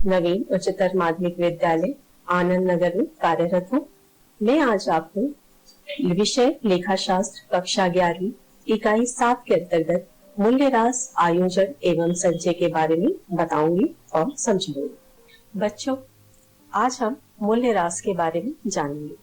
नवीन उच्चतर माध्यमिक विद्यालय आनंद नगर में कार्यरत हूँ। मैं आज आपको विषय लेखाशास्त्र कक्षा 11वीं इकाई 7 के अंतर्गत मूल्यह्रास आयोजन एवं संचय के बारे में बताऊंगी और समझाऊंगी। बच्चों, आज हम मूल्यह्रास के बारे में जानेंगे।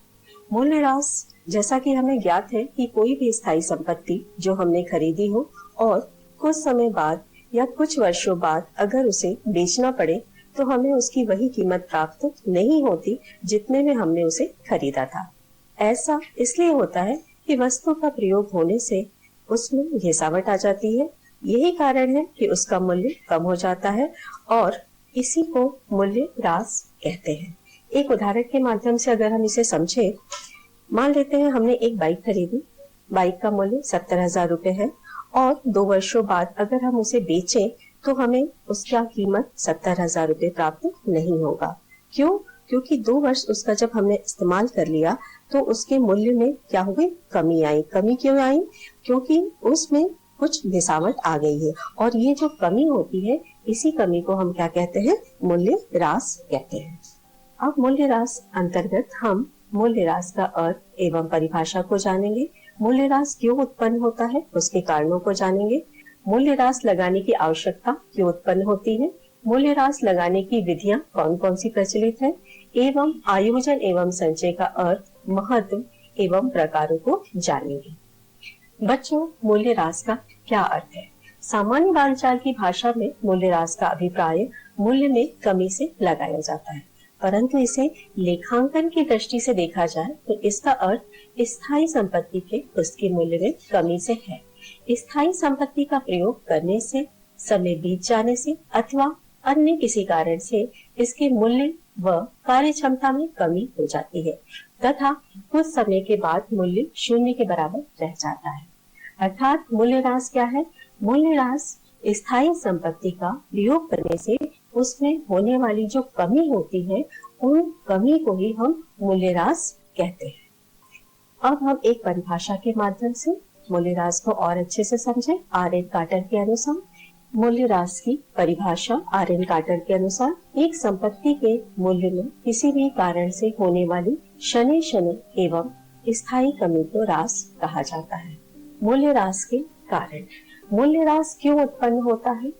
मूल्यह्रास, जैसा कि हमें ज्ञात है कि कोई भी स्थायी संपत्ति जो हमने खरीदी हो और कुछ समय बाद या कुछ वर्षों बाद अगर उसे बेचना पड़े तो हमें उसकी वही कीमत प्राप्त नहीं होती जितने में हमने उसे खरीदा था। ऐसा इसलिए होता है कि वस्तु का प्रयोग होने से उसमें घिसावट आ जाती है। यही कारण है कि उसका मूल्य कम हो जाता है और इसी को मूल्यह्रास कहते हैं। एक उदाहरण के माध्यम से अगर हम इसे समझे, मान लेते हैं हमने एक बाइक खरीदी। बाइक का मूल्य 70,000 रुपए है और 2 वर्षों बाद अगर हम उसे बेचें तो हमें उसका कीमत 70,000 रुपए प्राप्त नहीं होगा। क्यों? क्योंकि 2 वर्ष उसका जब हमने इस्तेमाल कर लिया तो उसके मूल्य में क्या हुई? कमी आई। कमी क्यों आई? क्योंकि उसमें कुछ घिसावट आ गई है और ये जो कमी होती है, इसी कमी को हम क्या कहते हैं? मूल्यह्रास कहते हैं। अब मूल्यह्रास अंतर्गत हम मूल्यह्रास का अर्थ एवं परिभाषा को जानेंगे। मूल्यह्रास क्यों उत्पन्न होता है, उसके कारणों को जानेंगे। मूल्यह्रास लगाने की आवश्यकता क्यों उत्पन्न होती है, मूल्यह्रास लगाने की विधियां कौन कौन सी प्रचलित है, एवं आयोजन एवं संचय का अर्थ, महत्व एवं प्रकारों को जानेंगे। बच्चों, मूल्यह्रास का क्या अर्थ है? सामान्य बालचाल की भाषा में मूल्यह्रास का अभिप्राय मूल्य में कमी से लगाया जाता है, परंतु इसे लेखांकन की दृष्टि से देखा जाए तो इसका अर्थ स्थायी संपत्ति के उसके मूल्य में कमी से है। स्थायी संपत्ति का प्रयोग करने से, समय बीत जाने से अथवा अन्य किसी कारण से इसके मूल्य व कार्य क्षमता में कमी हो जाती है तथा कुछ समय के बाद मूल्य शून्य के बराबर रह जाता है। अर्थात मूल्यह्रास क्या है? मूल्यह्रास स्थायी संपत्ति का प्रयोग करने से उसमें होने वाली जो कमी होती है, उन कमी को ही हम मूल्यह्रास कहते हैं। अब हम एक परिभाषा के माध्यम से मूल्यह्रास को और अच्छे से समझें। आर.एन. कार्टर के अनुसार मूल्यह्रास की परिभाषा आर.एन. कार्टर के अनुसार एक संपत्ति के मूल्य में किसी भी कारण से होने वाली क्षणिक क्षणिक एवं स्थायी कमी को ह्रास कहा जाता है। मूल्यह्रास के कारण, मूल्यह्रास क्यों उत्पन्न होता है,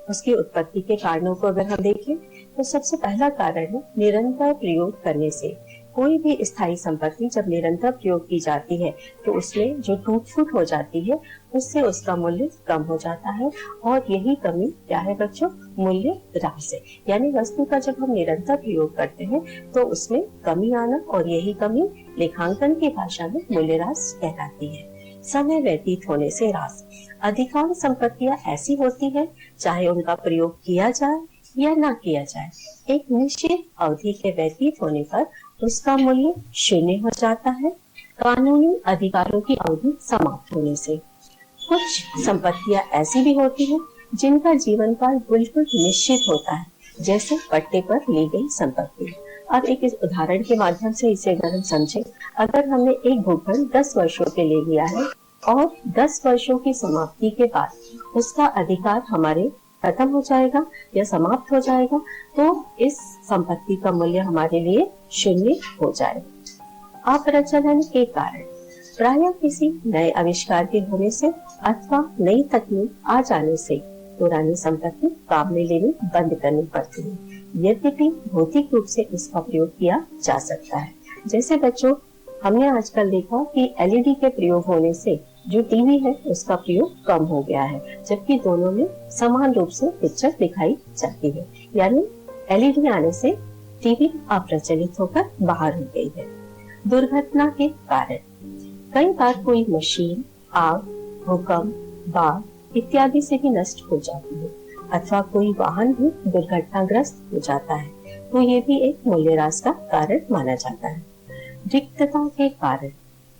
उसकी उत्पत्ति के कारणों को अगर हम देखें तो सबसे पहला कारण है निरंतर प्रयोग करने से। कोई भी स्थायी संपत्ति जब निरंतर प्रयोग की जाती है तो उसमें जो टूट फूट हो जाती है उससे उसका मूल्य कम हो जाता है और यही कमी क्या है बच्चों? मूल्यह्रास है। यानी वस्तु का जब हम निरंतर प्रयोग करते हैं तो उसमें कमी आना और यही कमी लेखांकन की भाषा में मूल्यह्रास कहलाती है। समय व्यतीत होने से ह्रास। अधिकांश संपत्तियां ऐसी होती है, चाहे उनका प्रयोग किया जाए या ना किया जाए, एक निश्चित अवधि के व्यतीत होने पर उसका मूल्य शून्य हो जाता है कानूनी अधिकारों की अवधि समाप्त होने से। कुछ संपत्तियां ऐसी भी होती हैं जिनका जीवन काल बिल्कुल निश्चित होता है, जैसे पट्टे पर ली गई संपत्ति। अब एक इस उदाहरण के माध्यम से इसे अगर हम समझें, अगर हमने एक भूखंड 10 वर्षों के लिए लिया है और 10 वर्षों की समाप्ति के बाद उसका अधिकार हमारे खत्म हो जाएगा या समाप्त हो जाएगा, तो इस संपत्ति का मूल्य हमारे लिए शून्य हो जाएगा। अप्रचलन के कारण, प्रायः किसी नए आविष्कार के होने से अथवा नई तकनीक आ जाने से पुरानी संपत्ति काम में लेनी बंद करनी पड़ती है, यद्यपि भौतिक रूप से इसका प्रयोग किया जा सकता है। जैसे बच्चों, हमने आजकल देखा कि एलईडी के प्रयोग होने से जो टीवी है उसका प्रयोग कम हो गया है, जबकि दोनों में समान रूप से पिक्चर दिखाई जाती है। यानी एलईडी आने से टीवी अप्रचलित होकर बाहर हो गई है। दुर्घटना के कारण, कई बार कोई मशीन आग, भूकंप, बाढ़ इत्यादि से भी नष्ट हो जाती है अथवा कोई वाहन भी दुर्घटनाग्रस्त हो जाता है, तो ये भी एक मूल्यह्रास का कारण माना जाता है। रिक्तता के कारण,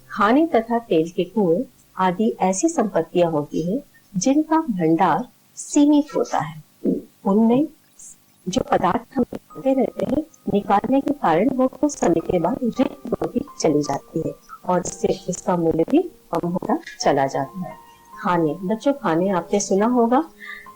खाने तथा तेल के कुएं आदि ऐसी संपत्तियां होती हैं जिनका भंडार सीमित होता है। उनमें जो पदार्थ हम खाते रहते हैं, निकालने के कारण वो कुछ समय के बाद रिक्त होती चली जाती है और इससे इसका मूल्य भी कम होता चला जाता है। खाने, बच्चों खाने आपने सुना होगा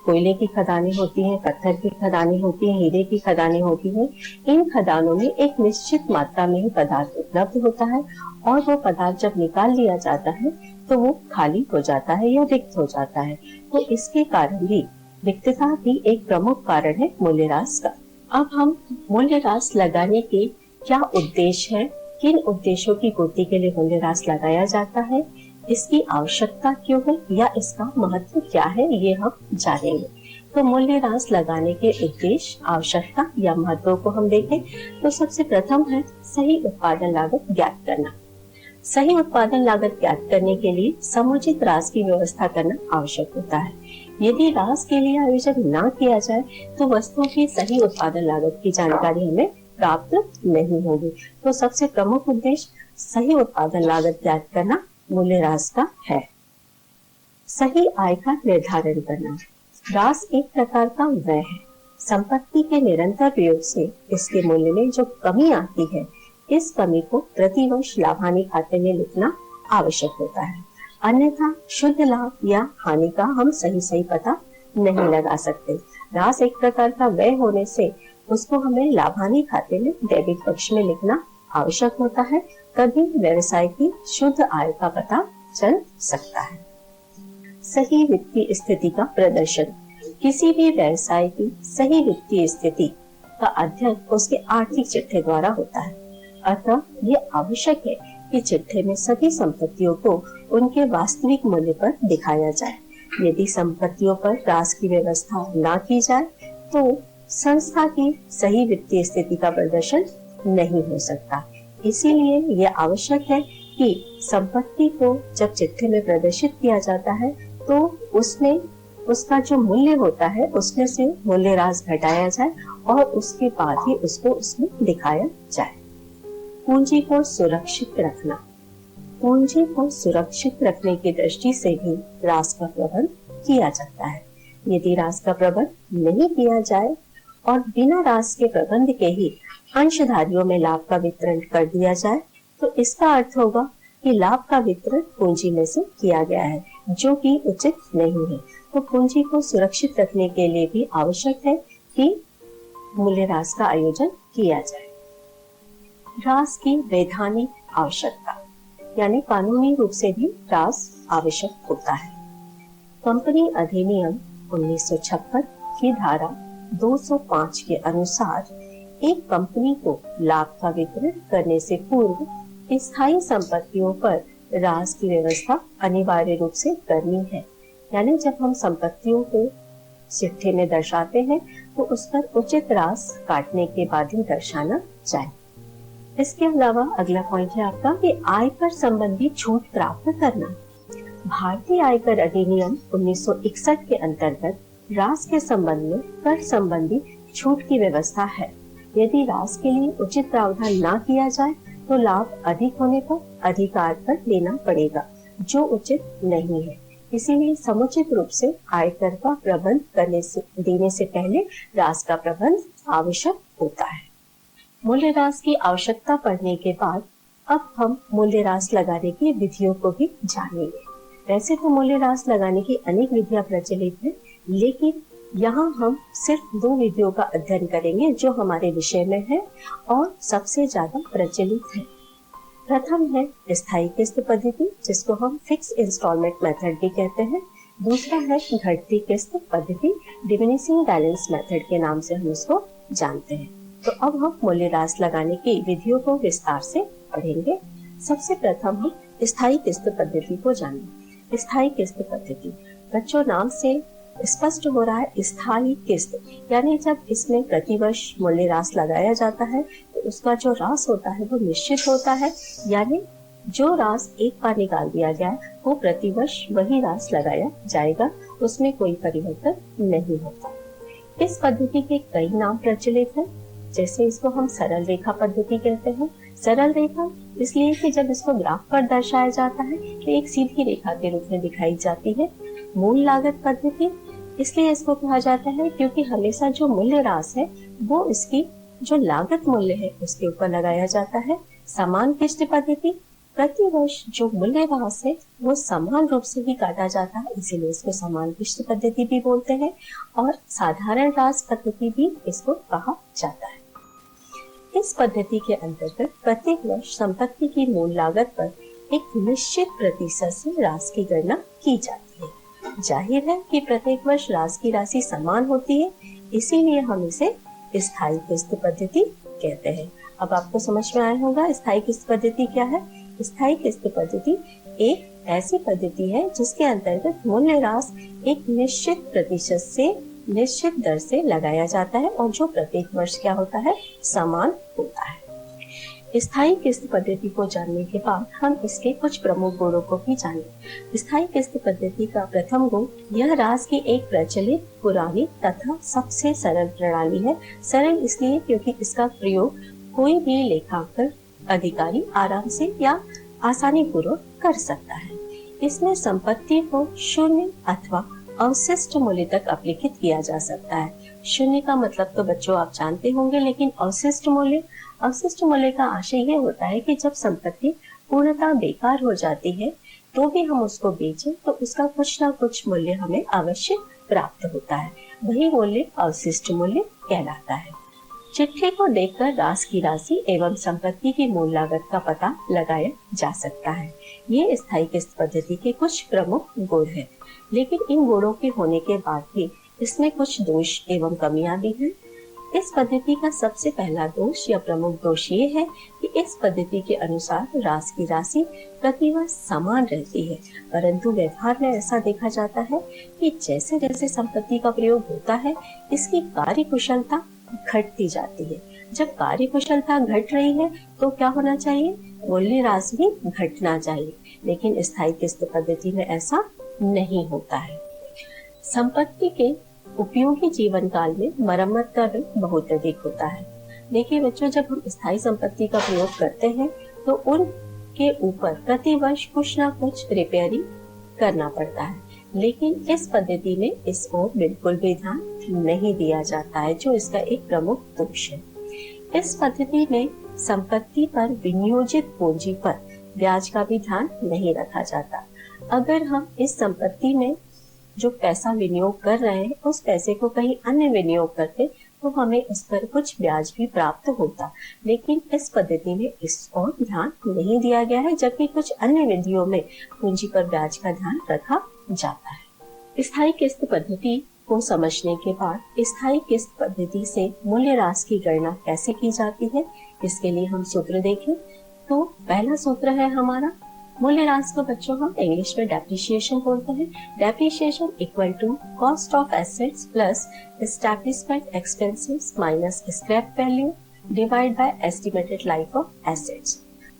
कोयले की खदानें होती हैं, पत्थर की खदानें होती हैं, हीरे की खदानें होती हैं। इन खदानों में एक निश्चित मात्रा में ही पदार्थ उपलब्ध होता है और वो पदार्थ जब निकाल लिया जाता है तो वो खाली हो जाता है या रिक्त हो जाता है। तो इसके कारण भी रिक्तता भी एक प्रमुख कारण है मूल्यह्रास का। अब हम मूल्यह्रास लगाने के क्या उद्देश्य है, किन उद्देश्यों की पूर्ति के लिए मूल्यह्रास लगाया जाता है, इसकी आवश्यकता क्यों है या इसका महत्व क्या है, ये हम जानेंगे। तो मूल्यह्रास लगाने के उद्देश्य, आवश्यकता या महत्व को हम देखें तो सबसे प्रथम है सही उत्पादन लागत ज्ञात करना। सही उत्पादन लागत ज्ञात करने के लिए समुचित ह्रास की व्यवस्था करना आवश्यक होता है। यदि ह्रास के लिए आयोजन न किया जाए तो वस्तुओं की सही उत्पादन लागत की जानकारी हमें प्राप्त नहीं होगी। तो सबसे प्रमुख उद्देश्य सही उत्पादन लागत ज्ञात करना मूल्यह्रास का है। सही आय का निर्धारण करना। ह्रास एक प्रकार का व्यय है। संपत्ति के निरंतर प्रयोग से इसके मूल्य में जो कमी आती है, इस कमी को प्रतिवर्ष लाभानी खाते में लिखना आवश्यक होता है, अन्यथा शुद्ध लाभ या हानि का हम सही पता नहीं लगा सकते। ह्रास एक प्रकार का व्यय होने से उसको हमें लाभानी खाते में डेबिट पक्ष में लिखना आवश्यक होता है, तभी व्यवसाय की शुद्ध आय का पता चल सकता है। सही वित्तीय स्थिति का प्रदर्शन। किसी भी व्यवसाय की सही वित्तीय स्थिति का अध्ययन उसके आर्थिक चिट्ठे द्वारा होता है। अतः ये आवश्यक है कि चिट्ठे में सभी संपत्तियों को उनके वास्तविक मूल्य पर दिखाया जाए। यदि संपत्तियों पर ह्रास की व्यवस्था न की जाए तो संस्था की सही वित्तीय स्थिति का प्रदर्शन नहीं हो सकता। इसीलिए यह आवश्यक है कि संपत्ति को जब चिट्ठे में प्रदर्शित किया जाता है तो उसमें उसका जो मूल्य होता है उसमें से मूल्यह्रास घटाया जाए और उसके बाद ही उसको उसमें दिखाया जाए। पूंजी को सुरक्षित रखना। पूंजी को सुरक्षित रखने की दृष्टि से भी ह्रास का प्रबंध किया जाता है। यदि ह्रास का प्रबंध नहीं किया जाए और बिना ह्रास के प्रबंध के ही अंशधारियों में लाभ का वितरण कर दिया जाए तो इसका अर्थ होगा कि लाभ का वितरण पूंजी में से किया गया है, जो कि उचित नहीं है। तो पूंजी को सुरक्षित रखने के लिए भी आवश्यक है कि मूल्यह्रास का आयोजन किया जाए। ह्रास की वैधानिक आवश्यकता, यानी कानूनी रूप से भी ह्रास आवश्यक होता है। कंपनी अधिनियम 1956 की धारा 205 के अनुसार एक कंपनी को लाभ का वितरण करने से पूर्व स्थायी संपत्तियों पर ह्रास की व्यवस्था अनिवार्य रूप से करनी है। यानी जब हम संपत्तियों को चिट्ठे में दर्शाते हैं तो उस पर उचित ह्रास काटने के बाद ही दर्शाना चाहिए। इसके अलावा अगला पॉइंट है आपका कि आयकर संबंधी छूट प्राप्त करना। भारतीय आयकर अधिनियम 1961 के अंतर्गत ह्रास के संबंध में कर संबंधी छूट की व्यवस्था है। यदि ह्रास के लिए उचित प्रावधान न किया जाए तो लाभ अधिक होने पर अधिकार कर लेना पड़ेगा, जो उचित नहीं है। इसीलिए समुचित रूप से आयकर का प्रबंध देने से पहले ह्रास का प्रबंध आवश्यक होता है। मूल्यह्रास की आवश्यकता पड़ने के बाद अब हम मूल्यह्रास लगाने की विधियों को भी जानेंगे। वैसे तो मूल्यह्रास लगाने की अनेक विधियां प्रचलित हैं, लेकिन यहाँ हम सिर्फ 2 विधियों का अध्ययन करेंगे जो हमारे विषय में है और सबसे ज्यादा प्रचलित है। प्रथम है स्थायी किस्त पद्धति, जिसको हम फिक्स इंस्टॉलमेंट मेथड भी कहते हैं। दूसरा है घटती किस्त पद्धति, डिमिनिशिंग बैलेंस मेथड के नाम से हम इसको जानते हैं। तो अब हम मूल्यह्रास लगाने की विधियों को विस्तार से पढ़ेंगे। सबसे प्रथम हम स्थायी किस्त पद्धति को जानेंगे। स्थायी किस्त पद्धति, बच्चों नाम से स्पष्ट हो रहा है स्थायी किस्त, यानी जब इसमें प्रतिवर्ष मूल्यह्रास लगाया जाता है तो उसका जो ह्रास होता है वो निश्चित होता है, यानी जो ह्रास एक बार निकाल दिया गया वो प्रतिवर्ष वही ह्रास लगाया जाएगा, उसमें कोई परिवर्तन नहीं होता। इस पद्धति के कई नाम प्रचलित हैं, जैसे इसको हम सरल रेखा पद्धति कहते हैं। सरल रेखा इसलिए कि जब इसको ग्राफ पर दर्शाया जाता है तो एक सीधी रेखा के रूप में दिखाई जाती है। मूल लागत पद्धति इसलिए इसको कहा जाता है क्योंकि हमेशा जो मूल्यह्रास है वो इसकी जो लागत मूल्य है उसके ऊपर लगाया जाता है। समान किस्त पद्धति प्रति वर्ष जो मूल्यह्रास है वो समान रूप से ही काटा जाता है, इसीलिए इसको समान किश्त पद्धति भी बोलते हैं और साधारण ह्रास पद्धति भी इसको कहा जाता है। इस पद्धति के अंतर्गत प्रत्येक वर्ष संपत्ति की मूल लागत पर एक निश्चित प्रतिशत से ह्रास की गणना की जाती है। जाहिर है कि प्रत्येक वर्ष ह्रास की राशि समान होती है, इसीलिए हम इसे स्थायी किस्त पद्धति कहते हैं। अब आपको समझ में आया होगा स्थायी किस्त पद्धति क्या है। स्थायी किस्त पद्धति एक ऐसी पद्धति है जिसके अंतर्गत मूल्यह्रास एक निश्चित प्रतिशत से निश्चित दर से लगाया जाता है और जो प्रत्येक वर्ष क्या होता है, समान होता है। स्थायी किस्त पद्धति को जानने के बाद हम इसके कुछ प्रमुख गुणों को भी जानें। स्थायी किस्त पद्धति का प्रथम गुण, यह ह्रास की एक प्रचलित, पुरानी तथा सबसे सरल प्रणाली है। सरल इसलिए क्योंकि इसका प्रयोग कोई भी लेखांकन अधिकारी आराम से या आसानी पूर्वक कर सकता है। इसमें संपत्ति को शून्य अथवा अवशिष्ट मूल्य तक अपलिखित किया जा सकता है। शून्य का मतलब तो बच्चों आप जानते होंगे, लेकिन अवशिष्ट मूल्य का आशय ये होता है कि जब संपत्ति पूर्णतः बेकार हो जाती है तो भी हम उसको बेचें तो उसका कुछ ना कुछ मूल्य हमें अवश्य प्राप्त होता है। वही मूल्य अवशिष्ट मूल्य कहलाता है। चिट्ठी को देखकर ह्रास की राशि एवं संपत्ति की मूल लागत का पता लगाया जा सकता है। ये स्थायी किस्त पद्धति के कुछ प्रमुख गुण हैं, लेकिन इन गुणों के होने के बाद भी इसमें कुछ दोष एवं कमियां भी हैं। इस पद्धति का सबसे पहला दोष या प्रमुख दोष ये है कि इस पद्धति के अनुसार ह्रास की राशि प्रतिवर्ष समान रहती है, परंतु व्यवहार में ऐसा देखा जाता है कि जैसे जैसे संपत्ति का प्रयोग होता है इसकी कार्य कुशलता घटती जाती है। जब कार्य कुशलता घट रही है तो क्या होना चाहिए, मूल्यह्रास भी घटना चाहिए, लेकिन स्थायी किस्त पद्धति में ऐसा नहीं होता है। संपत्ति के उपयोगी जीवन काल में मरम्मत का व्यय बहुत अधिक होता है। देखिए बच्चों, जब हम स्थायी संपत्ति का प्रयोग करते हैं तो उनके ऊपर प्रति वर्ष कुछ ना कुछ रिपेयरिंग करना पड़ता है, लेकिन इस पद्धति में इस ओर बिल्कुल भी ध्यान नहीं दिया जाता है, जो इसका एक प्रमुख दोष है। इस पद्धति में संपत्ति पर विनियोजित पूंजी पर ब्याज का भी ध्यान नहीं रखा जाता। अगर हम इस संपत्ति में जो पैसा विनियोग कर रहे हैं उस पैसे को कहीं अन्य विनियोग करते तो हमें उस पर कुछ ब्याज भी प्राप्त होता, लेकिन इस पद्धति में इस ओर ध्यान नहीं दिया गया है, जबकि कुछ अन्य विधियों में पूंजी पर ब्याज का ध्यान रखा जाता है। स्थायी किस्त पद्धति को समझने के बाद स्थायी किस्त पद्धति से मूल्यह्रास की गणना कैसे की जाती है, इसके लिए हम सूत्र देखें तो पहला सूत्र है हमारा मूल्यह्रास को बच्चों हम इंग्लिश में डेप्रिसिएशन बोलते हैं। Depreciation equal to cost of assets plus establishment expenses minus scrap value divide by estimated life of assets.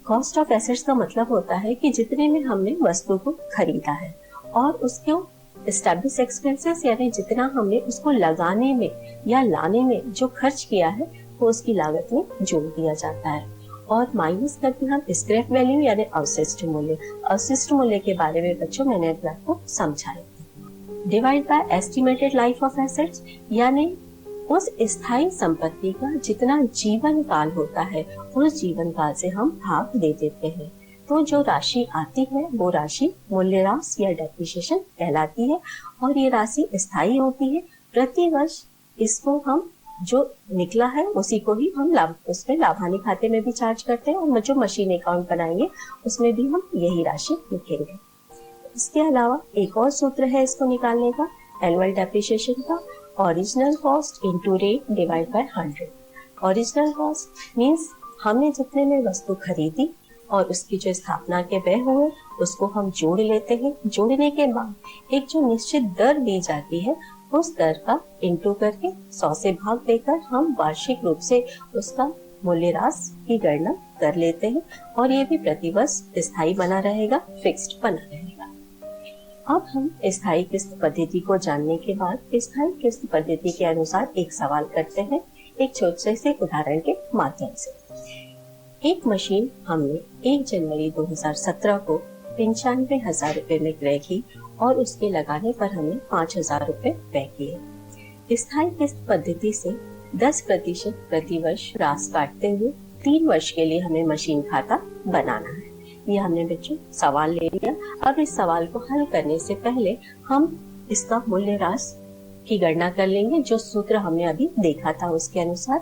Cost of assets का मतलब होता है कि जितने में हमने वस्तु को खरीदा है और उसको एस्टैब्लिश एक्सपेंसेस यानी जितना हमने उसको लगाने में या लाने में जो खर्च किया है वो उसकी लागत में जोड़ दिया जाता है, और माइनस करके हम स्क्रैप वैल्यू यानी अवशिष्ट मूल्य। अवशिष्ट मूल्य के बारे में बच्चों मैंने अभी आपको समझाया। Divide by estimated life of assets यानी उस स्थायी संपत्ति का जितना जीवन काल होता है उस जीवन काल से हम भाग दे देते हैं, तो जो राशि आती है वो राशि मूल्यह्रास या डेप्रिसिएशन कहलाती है, और ये राशि स्थायी होती है। प्रति वर्ष इसको हम जो निकला है उसी को ही हम उसमें लाभानी खाते में भी चार्ज करते हैं, और जो मशीन अकाउंट बनाएंगे उसमें भी हम यही राशि लिखेंगे। इसके अलावा एक और सूत्र है इसको निकालने का, एनुअल डेप्रिसिएशन का, original cost into rate divide by 100। Original cost means हमने जितने में वस्तु खरीदी और उसकी जो स्थापना के व्यय हुए उसको हम जोड़ लेते हैं। जोड़ने के बाद एक जो निश्चित दर दी जाती है उस दर का इंटू करके 100 से भाग देकर हम वार्षिक रूप से उसका मूल्यह्रास की गणना कर लेते हैं, और ये भी प्रतिवर्ष स्थायी बना रहेगा, फिक्स्ड बना रहेगा। अब हम स्थायी किस्त पद्धति को जानने के बाद स्थायी किस्त पद्धति के अनुसार एक सवाल करते हैं एक छोटे से उदाहरण के माध्यम से। एक मशीन हमने 1 जनवरी 2017 को 95,000 रुपए में क्रय की और उसके लगाने पर हमने 5,000 रुपए व्यय किए। स्थायी किस्त पद्धति से 10% प्रति वर्ष ह्रास काटते हुए 3 वर्ष के लिए हमें मशीन खाता बनाना है। ये हमने बच्चों सवाल ले लिया। अब इस सवाल को हल करने से पहले हम इसका मूल्यह्रास की गणना कर लेंगे। जो सूत्र हमने अभी देखा था उसके अनुसार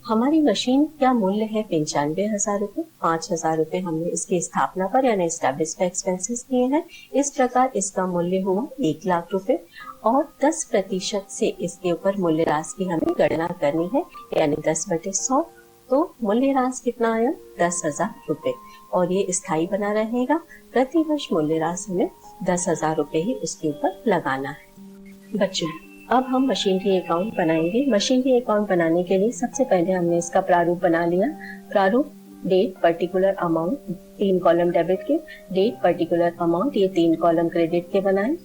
हमारी मशीन का मूल्य है 95,000 रुपए। 5,000 रुपए हमने इसकी स्थापना पर यानी एस्टैब्लिश्ड एक्सपेंसेस दिए हैं। इस प्रकार इसका मूल्य हुआ 1,00,000 रुपए और 10% से इसके ऊपर मूल्यह्रास की हमें गणना करनी है यानी 10/100। तो मूल्यह्रास कितना आया? 10,000 रुपए और ये स्थायी बना रहेगा। प्रति वर्ष मूल्यह्रास हमें 10,000 रुपए ही उसके ऊपर लगाना है। बच्चों अब हम मशीनरी अकाउंट बनाएंगे। मशीनरी अकाउंट बनाने के लिए सबसे पहले हमने इसका प्रारूप बना लिया। प्रारूप date particular amount 3 column debit के, डेट पर्टिकुलर अमाउंट ये 3 कॉलम क्रेडिट के बनाए।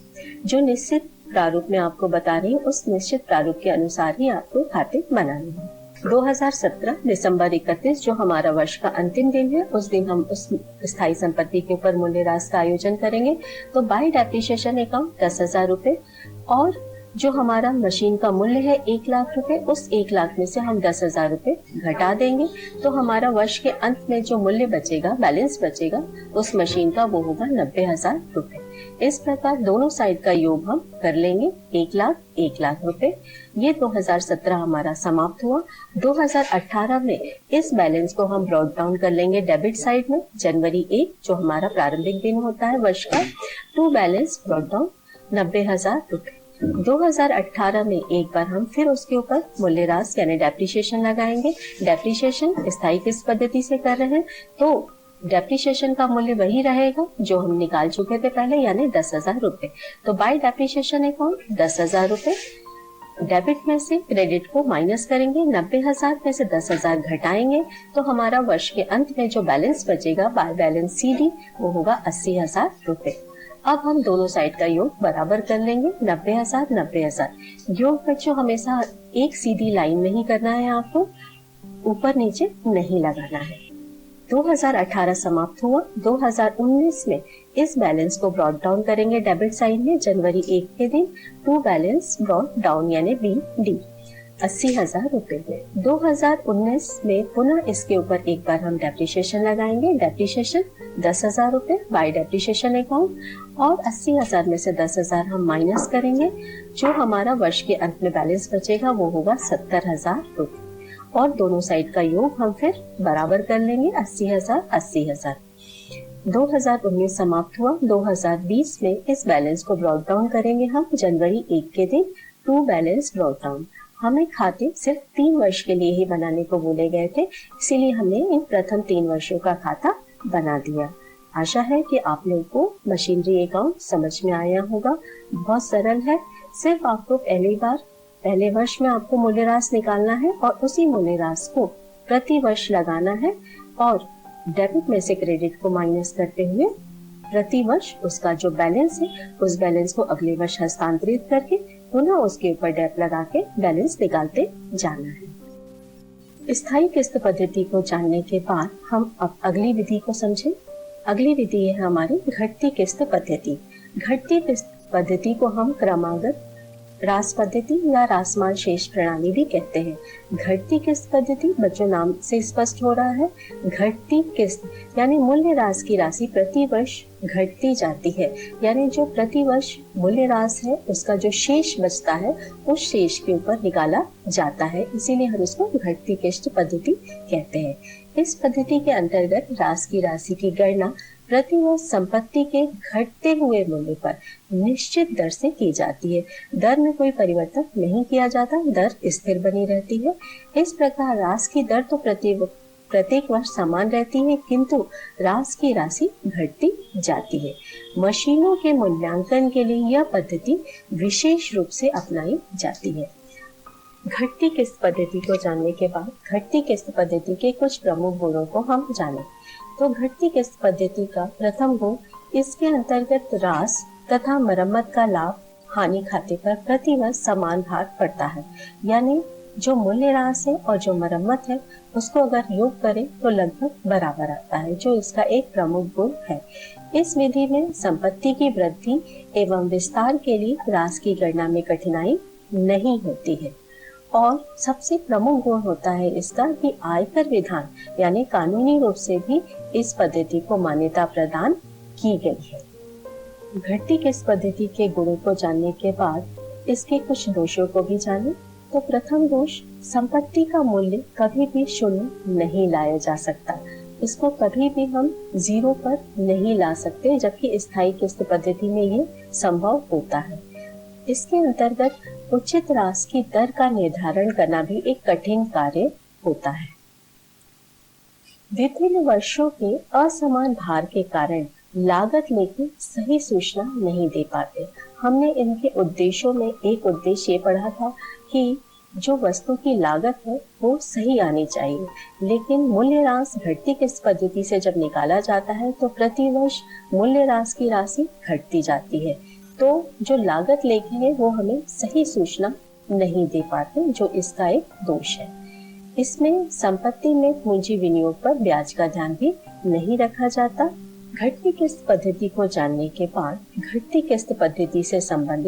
जो निश्चित प्रारूप में आपको बता रही हूँ उस निश्चित प्रारूप के अनुसार ही आपको खाते बनाने हैं। 2017 दिसंबर 31 जो हमारा वर्ष का अंतिम दिन है उस दिन हम उस स्थायी संपत्ति के ऊपर मूल्यह्रास का आयोजन करेंगे। तो बाय डेप्रिसिएशन अकाउंट 10,000 रुपए और जो हमारा मशीन का मूल्य है 1,00,000 रुपए, उस 1,00,000 में से हम 10,000 रुपए घटा देंगे तो हमारा वर्ष के अंत में जो मूल्य बचेगा, बैलेंस बचेगा उस मशीन का वो होगा 90,000 रुपए। इस प्रकार दोनों साइड का योग हम कर लेंगे। 1,00,000 1,00,000 रुपए। ये 2017 हमारा समाप्त हुआ। 2018 में इस बैलेंस को हम ब्रॉट डाउन कर लेंगे डेबिट साइड में। जनवरी 1 जो हमारा प्रारंभिक दिन होता है वर्ष का, टू बैलेंस ब्रॉट डाउन 90,000 रुपए। 2018 में एक बार हम फिर उसके ऊपर मूल्यह्रास यानी डेप्रिसिएशन लगाएंगे। डेप्रिसिएशन स्थायी किस्त पद्धति से कर रहे हैं तो डेप्रिसिएशन का मूल्य वही रहेगा जो हम निकाल चुके थे पहले यानी 10,000 रुपए। तो बाय डेप्रिसिएशन अकाउंट 10,000 रुपए। डेबिट में से क्रेडिट को माइनस करेंगे, 90,000 में से 10,000 घटाएंगे तो हमारा वर्ष के अंत में जो बैलेंस बचेगा बाय बैलेंस CD वो होगा 80,000 रुपए। अब हम दोनों साइड का योग बराबर कर लेंगे। 90,000 90,000 योग बच्चों हमेशा एक सीधी लाइन में ही करना है, आपको ऊपर नीचे नहीं लगाना है। 2018 समाप्त हुआ। 2019 में इस बैलेंस को ब्रॉट डाउन करेंगे डेबिट साइड में जनवरी 1 के दिन। टू बैलेंस ब्रॉट डाउन यानी BD 80,000 रुपए। 2019 में पुनः इसके ऊपर एक बार हम डेप्रिसिएशन लगाएंगे। डेप्रिसिएशन 10,000 रुपए बाय डेप्रिसिएशन अकाउंट और 80,000 में से 10,000 हम माइनस करेंगे। जो हमारा वर्ष के अंत में बैलेंस बचेगा वो होगा 70,000 रुपए और दोनों साइड का योग हम फिर बराबर कर लेंगे। 80,000 80,000। 2019 समाप्त हुआ। 2020 में इस बैलेंस को ब्रॉट डाउन करेंगे हम जनवरी 1 के दिन। To balance brought down. हमें खाते सिर्फ 3 वर्ष के लिए ही बनाने को बोले गए थे, इसीलिए हमने इन प्रथम 3 वर्षों का खाता बना दिया। आशा है कि आप लोगों को मशीनरी अकाउंट समझ में आया होगा। बहुत सरल है। सिर्फ आपको पहले वर्ष में आपको मूल्यह्रास निकालना है और उसी मूल्यह्रास को प्रति वर्ष लगाना है और डेबिट में से क्रेडिट को माइनस करते हुए प्रति वर्ष उसका जो बैलेंस है उस बैलेंस को अगले वर्ष हस्तांतरित करके पुनः उसके ऊपर डेप लगा के बैलेंस निकालते जाना है। स्थायी किस्त पद्धति को जानने के बाद हम अब अगली विधि को समझें। अगली विधि है हमारी घटती किस्त पद्धति। घटती किस्त पद्धति को हम क्रमागत रास पद्धति या रासमाल शेष प्रणाली भी कहते हैं। घटती किस्त पद्धति बच्चों नाम से स्पष्ट हो रहा है। घटती किस्त यानी मूल्यह्रास की राशि प्रति वर्ष घटती जाती है, यानी जो प्रति वर्ष मूल्यह्रास है उसका जो शेष बचता है उस शेष के ऊपर निकाला जाता है, इसीलिए हम इसको घटती किस्त पद्धति कहते हैं। इस पद्धति के अंतर्गत रास की राशि की गणना प्रति वर्ष संपत्ति के घटते हुए मूल्य पर निश्चित दर से की जाती है। दर में कोई परिवर्तन नहीं किया जाता, दर स्थिर बनी रहती है। इस प्रकार रास की दर तो प्रत्येक वर्ष समान रहती है, किंतु रास की राशि घटती जाती है। मशीनों के मूल्यांकन के लिए यह पद्धति विशेष रूप से अपनाई जाती है। घटती किस्त पद्धति को जानने के बाद घटती किस्त पद्धति के कुछ प्रमुख गुणों को हम जानें। तो घटती किस्त पद्धति का प्रथम गुण, इसके अंतर्गत रास तथा मरम्मत का लाभ हानि खाते पर प्रति वर्ष समान भार पड़ता है, यानी जो मूल्यह्रास है और जो मरम्मत है उसको अगर योग करें तो लगभग बराबर आता है, जो इसका एक प्रमुख गुण है। इस विधि में संपत्ति की वृद्धि एवं विस्तार के लिए रास की गणना में कठिनाई नहीं होती है। और सबसे प्रमुख गुण होता है इसका कि आयकर विधान यानी कानूनी रूप से भी इस पद्धति को मान्यता प्रदान की गई है। घटती किस्त पद्धति के गुणों को जानने के बाद इसके कुछ दोषों को भी जानें। तो प्रथम दोष, संपत्ति का मूल्य कभी भी शून्य नहीं लाया जा सकता। इसको कभी भी हम जीरो पर नहीं ला सकते, जबकि स्थायी किस्त पद्धति में ये संभव होता है। इसके अंतर्गत उचित राशि की दर का निर्धारण करना भी एक कठिन कार्य होता है। विभिन्न वर्षों के असमान भार के कारण लागत लेके सही सूचना नहीं दे पाते। हमने इनके उद्देश्यों में एक उद्देश्य ये पढ़ा था कि जो वस्तु की लागत है वो सही आनी चाहिए, लेकिन मूल्यह्रास घटती किस्त पद्धति से जब निकाला जाता है तो प्रतिवर्ष मूल्यह्रास की राशि घटती जाती है। तो जो लागत लेखी है वो हमें सही सूचना नहीं दे पाते, जो इसका एक दोष है। इसमें संपत्ति में पूंजी विनियोग पर ब्याज का ध्यान भी नहीं रखा जाता। घटती किस्त पद्धति को जानने के बाद घटती किस्त पद्धति से संबंधित